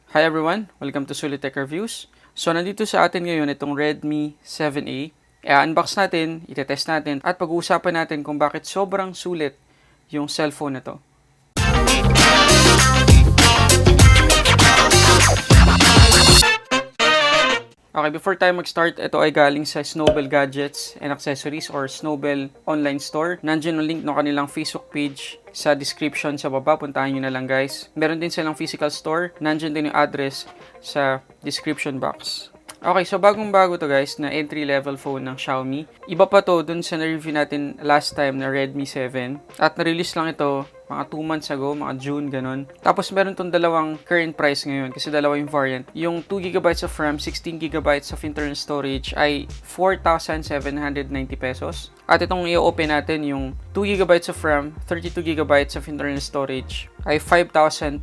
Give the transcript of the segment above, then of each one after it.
Hi everyone! Welcome to Sulit Tech Reviews. So nandito sa atin ngayon itong Redmi 7A. I-unbox natin, itetest natin, at pag-uusapan natin kung bakit sobrang sulit yung cellphone na to. Okay, before tayo mag-start, ito ay galing sa Snowbhel Gadgets and Accessories or Snowbhel Online Store. Nandiyan yung link ng kanilang Facebook page sa description sa baba. Puntahan nyo na lang guys. Meron din silang physical store. Nandiyan din yung address sa description box. Okay, so bagong-bago to guys na entry-level phone ng Xiaomi. Iba pa to dun sa na-review natin last time na Redmi 7. At na-release lang ito mga 2 months ago, mga June, ganun. Tapos meron tong dalawang current price ngayon kasi dalawa yung variant. Yung 2GB of RAM, 16GB of internal storage ay 4,790 pesos. At itong i-open natin yung 2GB of RAM, 32GB of internal storage ay 5,290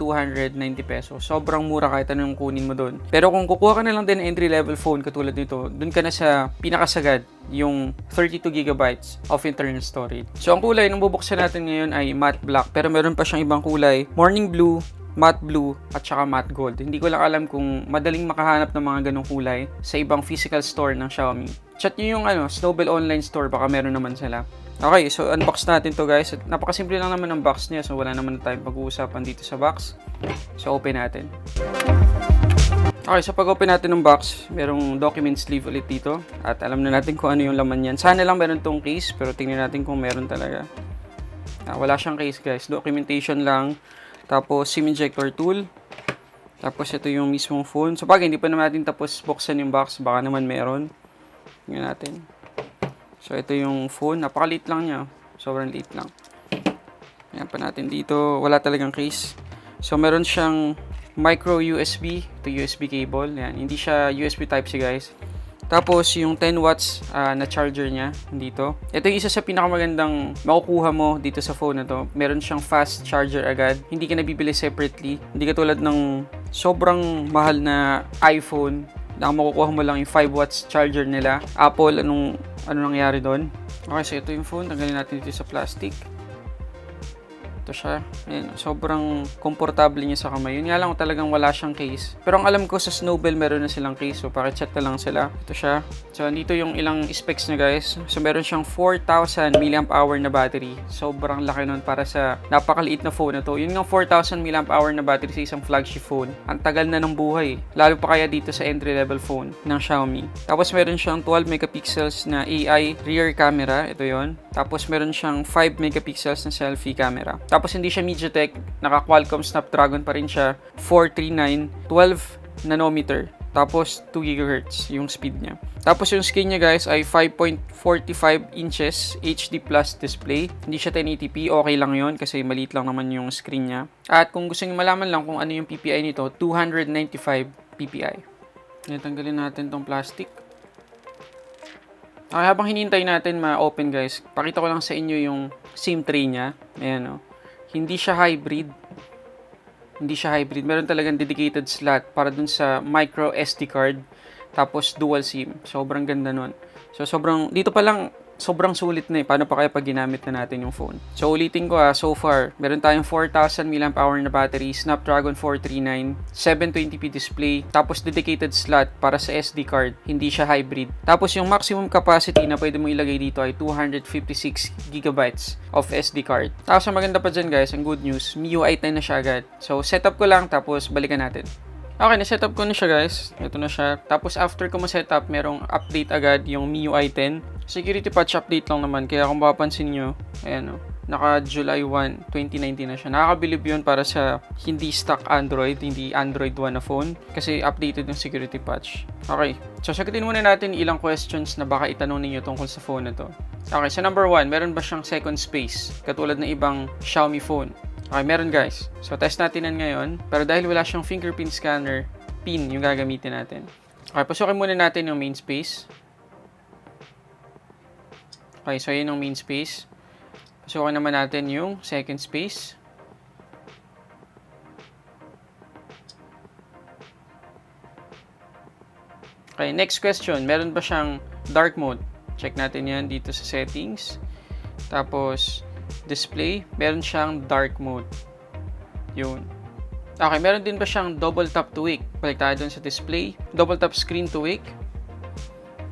pesos. Sobrang mura kahit anong kunin mo doon. Pero kung kukuha ka na lang din entry level phone katulad nito, doon ka na sa pinakasagad, yung 32GB of internal storage. So ang kulay nung bubuksan natin ngayon ay matte black, pero meron pa siyang ibang kulay, morning blue, matte blue, at saka matte gold. Hindi ko lang alam kung madaling makahanap ng mga ganong kulay sa ibang physical store ng Xiaomi. Chat nyo yung Snowbhel online store, baka meron naman sila. Okay, so unbox natin to guys. Napakasimple lang naman ng box niya, so wala naman na tayong pag-uusapan dito sa box. So open natin. Okay, so pag open natin ng box, merong document sleeve ulit dito. At alam na natin kung ano yung laman yan. Sana lang meron tong case, pero tingnan natin kung meron talaga. Wala siyang case guys, documentation lang. Tapos SIM injector tool. Tapos ito yung mismong phone. So pag hindi pa naman natin tapos buksan yung box, baka naman meron. Tingnan natin. So ito yung phone, napakaliit lang niya. Sobrang liit lang. Ayan pa natin dito, wala talagang case. So meron siyang micro USB, ito USB cable. Yan, hindi siya USB Type-C guys. Tapos yung 10 watts na charger niya dito. Ito yung isa sa pinakamagandang makukuha mo dito sa phone na to. Meron siyang fast charger agad. Hindi ka nabibili separately. Hindi katulad ng sobrang mahal na iPhone na makukuha mo lang yung 5 watts charger nila. Apple, ano nangyari doon? Okay, so ito yung phone. Tanggalin natin dito sa plastic. Ito siya. Ayan, sobrang komportable niya sa kamay. Yun nga lang talagang wala siyang case. Pero ang alam ko sa Snowbhel meron na silang case. So pakichat na lang sila. Ito siya. So dito yung ilang specs niya guys. So meron siyang 4,000 mAh na battery. Sobrang laki nun para sa napakaliit na phone na to. Yun nga 4,000 mAh na battery sa isang flagship phone. Ang tagal na ng buhay. Lalo pa kaya dito sa entry level phone ng Xiaomi. Tapos meron siyang 12 megapixels na AI rear camera. Ito yon. Tapos meron siyang 5 megapixels na selfie camera. Tapos hindi siya MediaTek, naka-Qualcomm Snapdragon pa rin siya, 439, 12 nanometer. Tapos 2 GHz yung speed niya. Tapos yung screen niya guys ay 5.45 inches HD plus display. Hindi siya 1080p, okay lang yon kasi maliit lang naman yung screen niya. At kung gusto niyo malaman lang kung ano yung PPI nito, 295 PPI. Tanggalin natin tong plastic. Okay, habang hinihintay natin ma-open guys, pakita ko lang sa inyo yung SIM tray niya. Ayan o. Hindi siya hybrid. Meron talagang dedicated slot para dun sa micro SD card. Tapos dual SIM. Sobrang ganda nun. So dito pa lang, sobrang sulit na Paano pa kaya pag ginamit na natin yung phone? So ulitin ko so far, meron tayong 4,000 mAh na battery, Snapdragon 439, 720p display, tapos dedicated slot para sa SD card, hindi siya hybrid. Tapos yung maximum capacity na pwede mo ilagay dito ay 256GB of SD card. Tapos ang maganda pa dyan guys, ang good news, MIUI 10 na siya agad. So setup ko lang, tapos balikan natin. Okay, na-setup ko na siya guys. Ito na siya. Tapos after ko ma-setup, merong update agad yung MIUI 10. Security patch update lang naman. Kaya kung mapapansin nyo, ayan naka July 1, 2019 na siya. Nakakabilib yun para sa hindi stock Android, hindi Android 1 na phone. Kasi updated yung security patch. Okay, so sagutin muna natin ilang questions na baka itanong ninyo tungkol sa phone na to. Okay, so number 1, meron ba siyang second space? Katulad ng ibang Xiaomi phone. Okay, meron guys. So, test natin yan ngayon. Pero dahil wala siyang fingerprint scanner, pin yung gagamitin natin. Okay, pasukin muna natin yung main space. Okay, so yun yung main space. Pasukin naman natin yung second space. Okay, next question. Meron ba siyang dark mode? Check natin yan dito sa settings. Tapos, display, meron siyang dark mode. Yun. Okay, meron din ba siyang double tap to wake? Balik tayo dun sa display. Double tap screen to wake.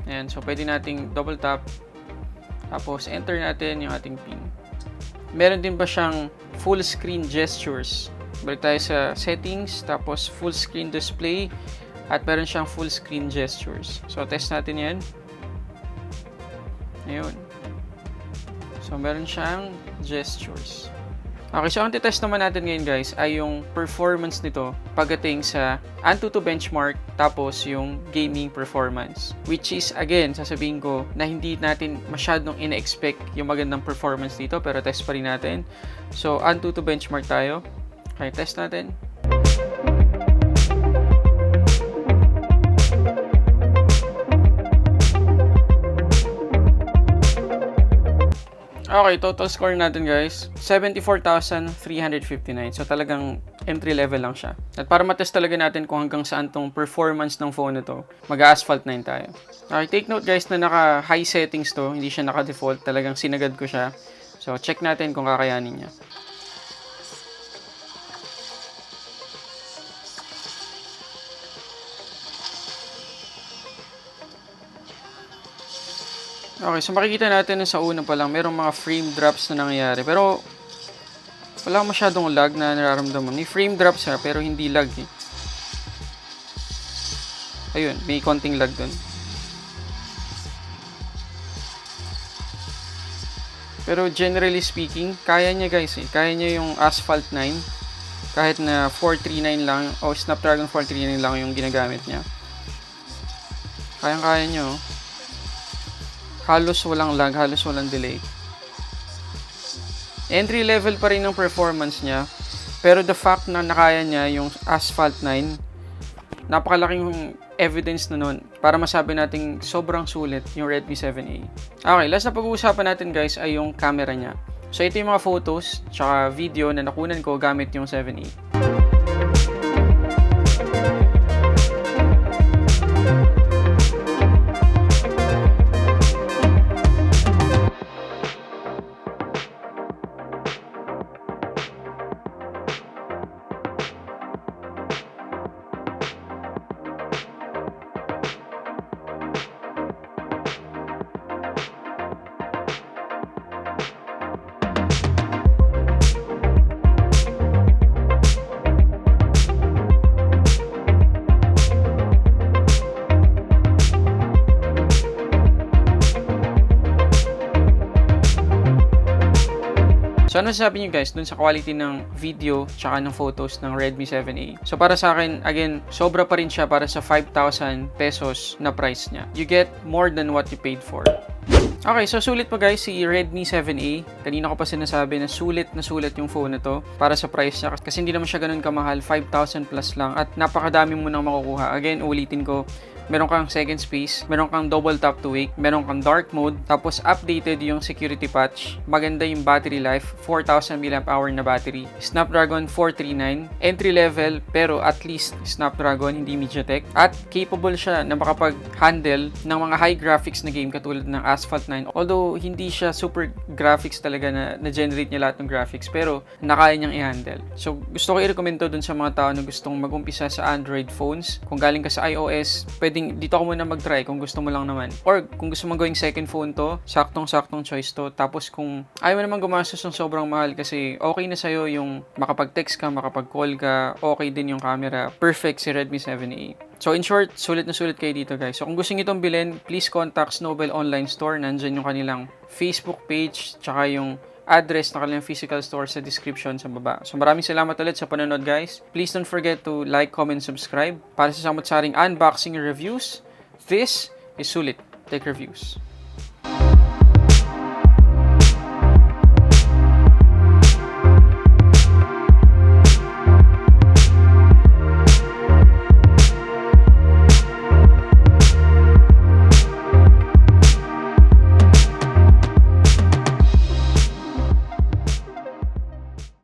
Ayan, so pwede nating double tap. Tapos enter natin yung ating pin. Meron din ba siyang full screen gestures? Balik tayo sa settings, tapos full screen display, at meron siyang full screen gestures. So test natin yan. Ayun. So meron siyang gestures. Okay, so ang titest naman natin ngayon guys ay yung performance nito pagdating sa Antutu benchmark tapos yung gaming performance. Which is, again, sasabihin ko na hindi natin masyadong ina-expect yung magandang performance dito pero test pa rin natin. So, Antutu benchmark tayo. Okay, test natin. Okay, total score natin guys, 74,359. So talagang entry level lang siya. At para matest talaga natin kung hanggang saan tong performance ng phone na to, mag-asphalt 9 tayo. Okay, take note guys na naka high settings to, hindi siya naka default, talagang sinagad ko siya. So check natin kung kakayanin niya. Okay, so makikita natin na sa una pa lang, merong mga frame drops na nangyayari. Pero, wala masyadong lag na nararamdaman. May frame drops ha, pero hindi lag eh. Ayun, may konting lag dun. Pero generally speaking, kaya niya guys eh. Kaya niya yung Asphalt 9. Kahit na 439 lang, o Snapdragon 439 lang yung ginagamit niya. Kayang-kaya niya oh. Halos walang lag, halos walang delay. Entry level pa rin ng performance niya. Pero the fact na nakaya niya yung Asphalt 9, napakalaking evidence na nun para masabi nating sobrang sulit yung Redmi 7A. Okay, last na pag-uusapan natin guys ay yung camera niya. So ito yung mga photos tsaka video na nakunan ko gamit yung 7A. So ano sabi niyo guys dun sa quality ng video tsaka ng photos ng Redmi 7A? So para sa akin, again, sobra pa rin siya para sa 5,000 pesos na price niya. You get more than what you paid for. Okay, so sulit pa guys si Redmi 7A. Kanina ko pa sinasabi na sulit yung phone na to para sa price niya. Kasi hindi naman siya ganun kamahal, 5,000 plus lang at napakadami mo nang makukuha. Again, ulitin ko, meron kang second space, meron kang double tap to wake, meron kang dark mode, tapos updated yung security patch. Maganda yung battery life, 4,000 mAh na battery. Snapdragon 439, entry level pero at least Snapdragon, hindi MediaTek. At capable siya na makapag-handle ng mga high graphics na game katulad ng Asphalt 9. Although hindi siya super graphics talaga na generate niya lahat ng graphics, pero nakaya niyang i-handle. So gusto ko i-recommend to dun sa mga tao na gustong mag-umpisa sa Android phones. Kung galing ka sa iOS, dito ako muna mag-try kung gusto mo lang naman. Or kung gusto mong gawing second phone to, saktong-saktong choice to. Tapos kung ayaw mo naman gumastos ng sobrang mahal kasi okay na sa'yo yung makapag-text ka, makapag-call ka, okay din yung camera. Perfect si Redmi 7A. So in short, sulit na sulit kayo dito guys. So kung gusto nyo itong bilhin, please contact Snowbhel Online Store. Nandyan yung kanilang Facebook page, tsaka yung address na kanilang physical store sa description sa baba. So maraming salamat ulit sa panonood guys. Please don't forget to like, comment, subscribe para sa samot-saring unboxing reviews. This is Sulit Tech Reviews.